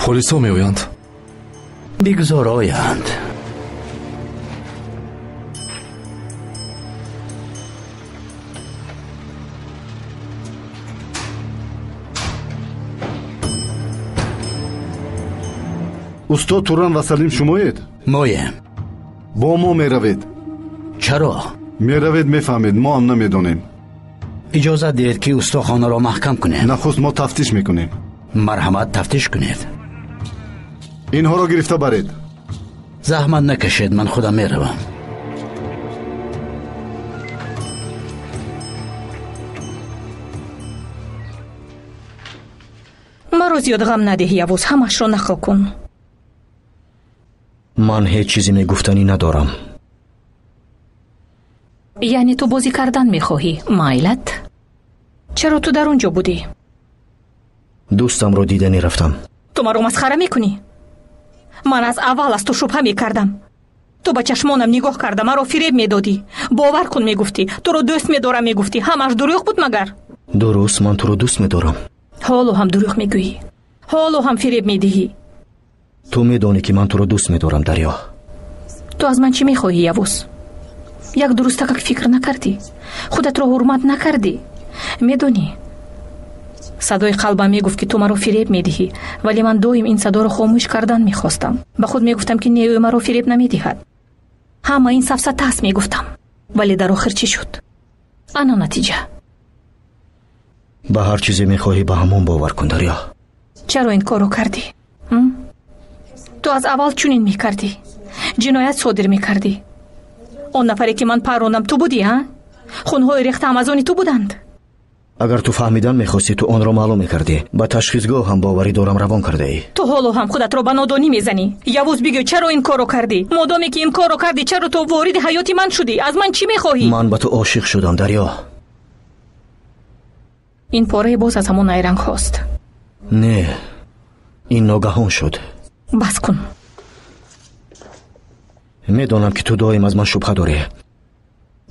پلیسا میآیند. بگذار آیند. استاد توران و سلیم شمایید؟ مایم. با ما میروید؟ چرا؟ میروید میفهمید، ما هم نمیدونیم. اجازه دهید که استخوان را محکم کنیم. نخست ما تفتیش میکنیم. مرحمت تفتیش کنید. اینها را گرفته برید. زحمت نکشید، من خودم میروم. مرا زیاد غم ندهی یوز، همش را نقل کن. من هیچ چیزی میگفتنی ندارم. یعنی تو بازی کردن میخواهی؟ مایلت؟ چرا تو در اونجا بودی؟ دوستم رو دیدنی رفتم. تو مرا مسخره میکنی؟ من از اول از تو شبهه میکردم. تو با چشمانم نگاه کرده مرا فریب میدادی. باور کن میگفتی تو رو دوست میدارم، میگفتی همش دروغ بود مگر؟ درست، من تو رو دوست میدارم. حالا هم دروغ میگویی، حالا هم فریب میدهی. تو میدونی که من تو رو دوست میدارم دریا. تو از من چی میخواهی یوز؟ یک درستک فکر نکردی، خودت رو حرمت نکردی. میدونی صدای قلبم میگفت که تو مرا فریب میدهی، ولی من دویم این صدا رو خاموش کردن میخواستم. به خود میگفتم که نیوی مرا فریب نمیدهد. همه این سفسطه است میگفتم، ولی در آخر چی شد؟ انا نتیجه. به هر چیزی میخواهی به همون باور کن دریا. چرا این کارو کردی؟ تو از اول چونین میکردی، جنایت صادر میکردی. اون نفری که من پرونم تو بودی ها؟ خونهای ریخت امازونی تو بودند. اگر تو فهمیدن میخواستی تو آن را معلوم میکردی. با تشخیصگاه هم باوری دارم روان کرده ای. تو حالا هم خودت رو به نادانی میزنی. یوز بگو چرا این کارو کردی؟ مادامی که این کارو کردی چرا تو وارد حیات من شدی؟ از من چی میخواهی؟ من به تو عاشق شدم دریا. این پاره باز از همون نیرنگ هاست. نه، این ناگهان شد. بس کن. میدونم که تو دائم از من شبهه داری،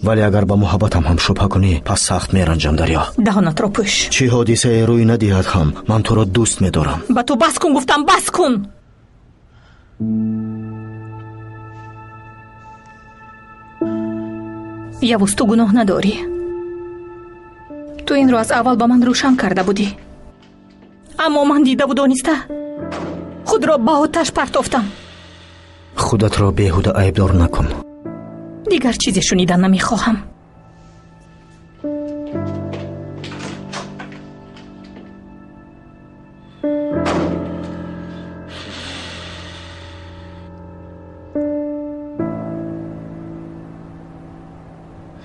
ولی اگر با محبتم هم شبهه کنی پس سخت میرنجم دریا. دهانت رو پوش. چی حادثه روی ندهد هم من تو را دوست میدارم. با تو بس کن گفتم، بس کن. یوز تو گناه نداری. تو این رو از اول با من روشن کرده بودی، اما من دیده و دانسته خود را به آتش پرتافتم. خودت را بیهوده عیبدار نکن. دیگر چیزی شنیدن نمیخواهم.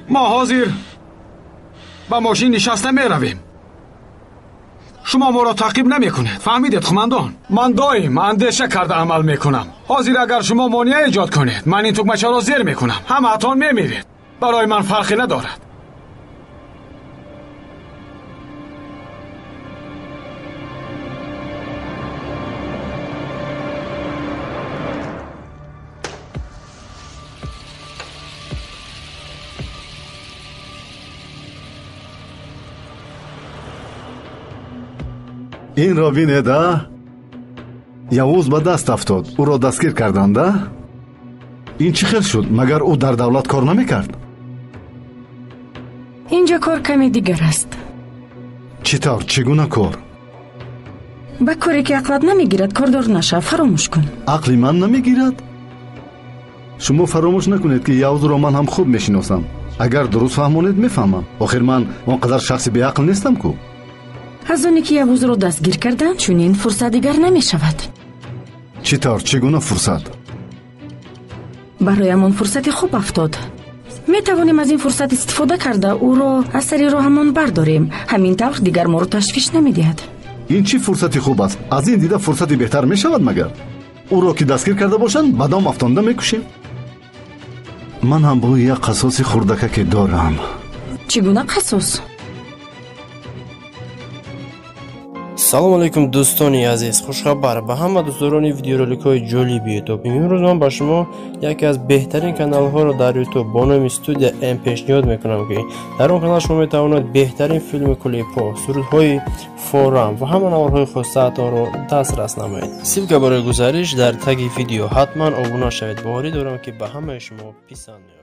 ما حاضر با ماشین نشسته می رویم. شما ما را تعقیب نمی کنید. فهمیدید خمندان؟ من دائم اندیشه کرده عمل می کنم. حاضر اگر شما مانع ایجاد کنید من این تکمچه را زیر می کنم. همه اتان می میرید. برای من فرقی ندارد. این را بینید. یوز به دست افتاد، او را دستگیر کردند. این چی خیل شد؟ مگر او در دولت کار نمیکرد؟ اینجا کار کمی دیگر است. چطور؟ چگونه کار؟ با کاری که عقلت نمیگیرد کاردار نشه. فراموش کن. عقلی من نمیگیرد؟ شما فراموش نکنید که یوز را من هم خوب میشناسم. اگر درست فهمونید میفهمم. آخر من اونقدر شخصی بی عقل نیستم کو. از اونی که یوز رو دستگیر کردن چون این فرصت دیگر نمی شود. چطور؟ چگونه فرصت؟ برایمون فرصت خوب افتاد. می توانیم از این فرصت استفاده کرده او رو از سری راهمون برداریم. همین طور دیگر ما رو تشویش نمی دهد. این چی فرصتی خوب است؟ از این دیده فرصتی بهتر می شود مگر؟ او را که دستگیر کرده باشند بدام افتانده میکشیم. من هم با یک قصاص خردکه که دارم. چگونه قصاص؟ салом алейкум дӯстони азиз, хушхабар ба ҳама дӯстдорони видеороликҳои ҷолиби ютуб. имрӯз ман ба шумо яке аз беҳтарин каналҳоро дар ютуб бо номи Студия М пешниҳод мекунам ки дар он канал шумо метавонед беҳтарин филму клипҳо, сурудҳои форам ва ҳама наворҳои хусусиятонро дастрас намоед. ссилка барои гузариш дар таги видео. ҳатман обуна шавед. боварӣ дорам ки ба ҳамаи шумо писанд меояд.